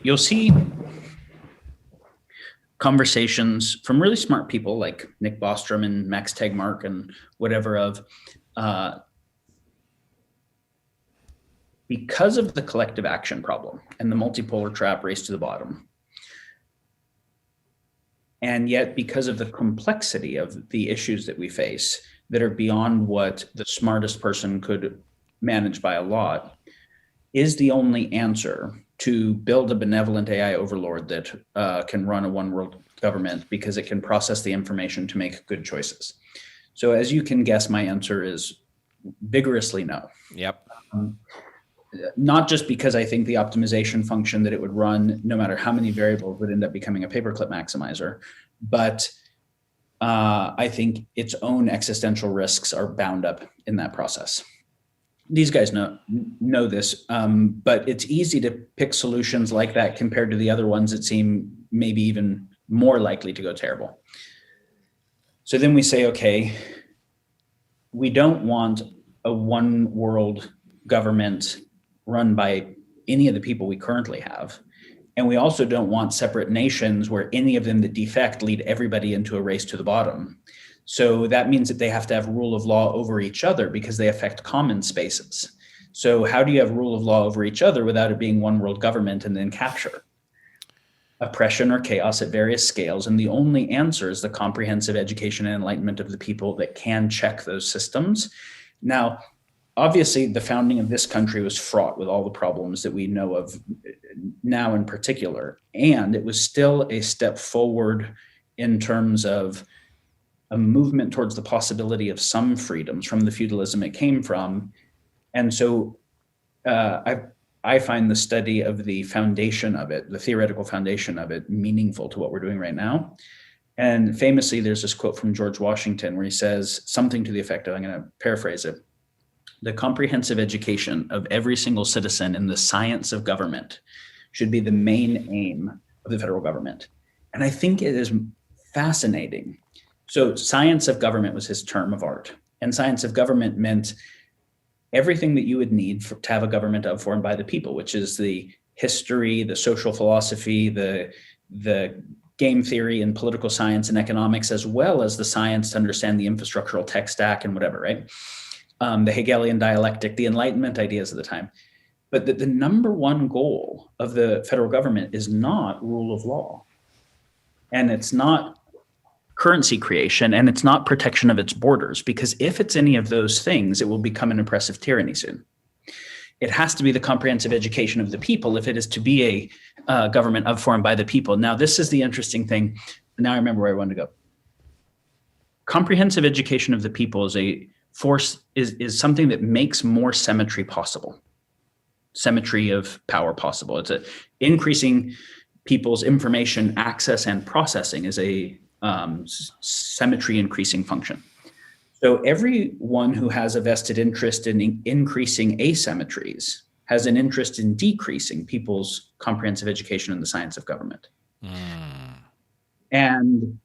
you'll see conversations from really smart people like Nick Bostrom and Max Tegmark and whatever of because of the collective action problem and the multipolar trap race to the bottom, and yet because of the complexity of the issues that we face that are beyond what the smartest person could manage by a lot, is the only answer to build a benevolent AI overlord that can run a one world government because it can process the information to make good choices. So as you can guess, my answer is vigorously no. Yep. Not just because I think the optimization function that it would run, no matter how many variables, would end up becoming a paperclip maximizer, but I think its own existential risks are bound up in that process. These guys know this, but it's easy to pick solutions like that compared to the other ones that seem maybe even more likely to go terrible. So then we say, okay, we don't want a one world government run by any of the people we currently have. And we also don't want separate nations where any of them that defect lead everybody into a race to the bottom. So that means that they have to have rule of law over each other because they affect common spaces. So how do you have rule of law over each other without it being one world government and then capture? Oppression or chaos at various scales. And the only answer is the comprehensive education and enlightenment of the people that can check those systems. Now, obviously, the founding of this country was fraught with all the problems that we know of now in particular. And it was still a step forward in terms of a movement towards the possibility of some freedoms from the feudalism it came from. And so I find the study of the foundation of it, the theoretical foundation of it, meaningful to what we're doing right now. And famously, there's this quote from George Washington where he says something to the effect of, I'm going to paraphrase it, the comprehensive education of every single citizen in the science of government should be the main aim of the federal government. And I think it is fascinating. So science of government was his term of art. And science of government meant everything that you would need to have a government of, for, and by the people, which is the history, the social philosophy, the game theory and political science and economics, as well as the science to understand the infrastructural tech stack and whatever, right? The Hegelian dialectic, the Enlightenment ideas of the time. But the number one goal of the federal government is not rule of law. And it's not currency creation, and it's not protection of its borders, because if it's any of those things, it will become an oppressive tyranny soon. It has to be the comprehensive education of the people if it is to be a government of, for, and by the people. Now, this is the interesting thing. Now I remember where I wanted to go. Comprehensive education of the people is a force, is something that makes more symmetry possible. Symmetry of power possible. It's a increasing people's information access and processing is a symmetry increasing function. So everyone who has a vested interest in increasing asymmetries has an interest in decreasing people's comprehensive education in the science of government. And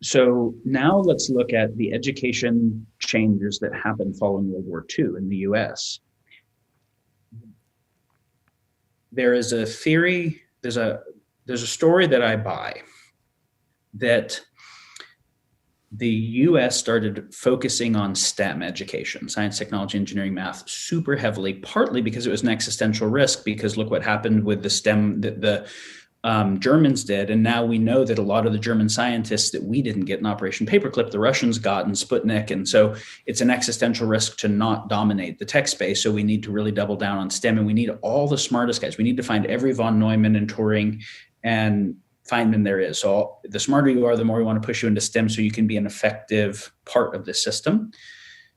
so now let's look at the education changes that happened following World War II in the US. There is a theory, there's a story that I buy that the US started focusing on STEM education, science, technology, engineering, math, super heavily, partly because it was an existential risk, because look what happened with the STEM that the Germans did. And now we know that a lot of the German scientists that we didn't get in Operation Paperclip, the Russians got in Sputnik. And so it's an existential risk to not dominate the tech space. So we need to really double down on STEM, and we need all the smartest guys. We need to find every von Neumann and Turing and Feynman there is. So the smarter you are, the more we want to push you into STEM so you can be an effective part of the system.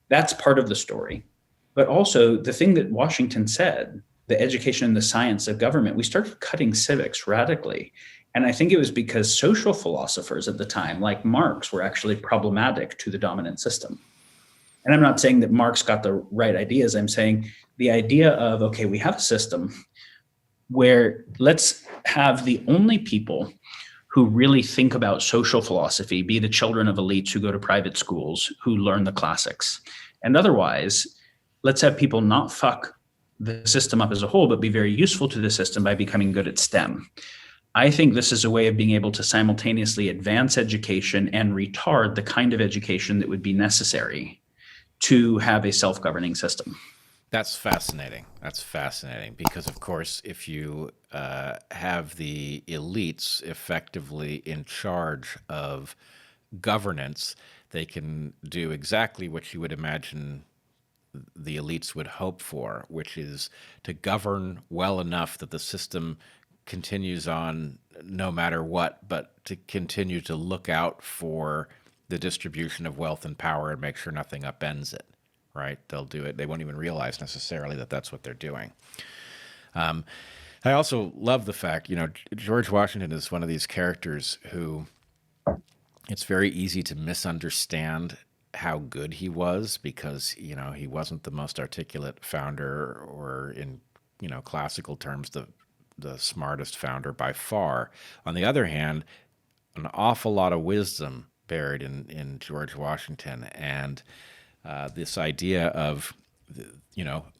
That's part of the story. But also the thing that Washington said, the education and the science of government, we started cutting civics radically. And I think it was because social philosophers at the time, like Marx, were actually problematic to the dominant system. And I'm not saying that Marx got the right ideas. I'm saying the idea of, okay, we have a system where let's have the only people who really think about social philosophy be the children of elites who go to private schools, who learn the classics. And otherwise, let's have people not fuck the system up as a whole, but be very useful to the system by becoming good at STEM. I think this is a way of being able to simultaneously advance education and retard the kind of education that would be necessary to have a self-governing system. That's fascinating. That's fascinating because, of course, if you have the elites effectively in charge of governance, they can do exactly what you would imagine the elites would hope for, which is to govern well enough that the system continues on no matter what, but to continue to look out for the distribution of wealth and power and make sure nothing upends it, right? They'll do it. They won't even realize necessarily that that's what they're doing. I also love the fact, George Washington is one of these characters who it's very easy to misunderstand how good he was because, he wasn't the most articulate founder or in, classical terms, the smartest founder by far. On the other hand, an awful lot of wisdom buried in George Washington. And this idea of,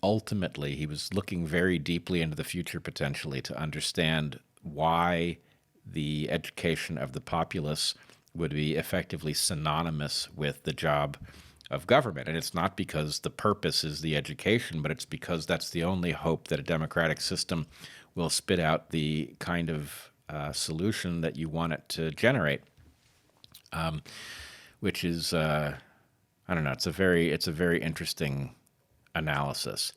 ultimately he was looking very deeply into the future potentially to understand why the education of the populace would be effectively synonymous with the job of government. And it's not because the purpose is the education, but it's because that's the only hope that a democratic system will spit out the kind of solution that you want it to generate, which is, I don't know, it's a very interesting analysis.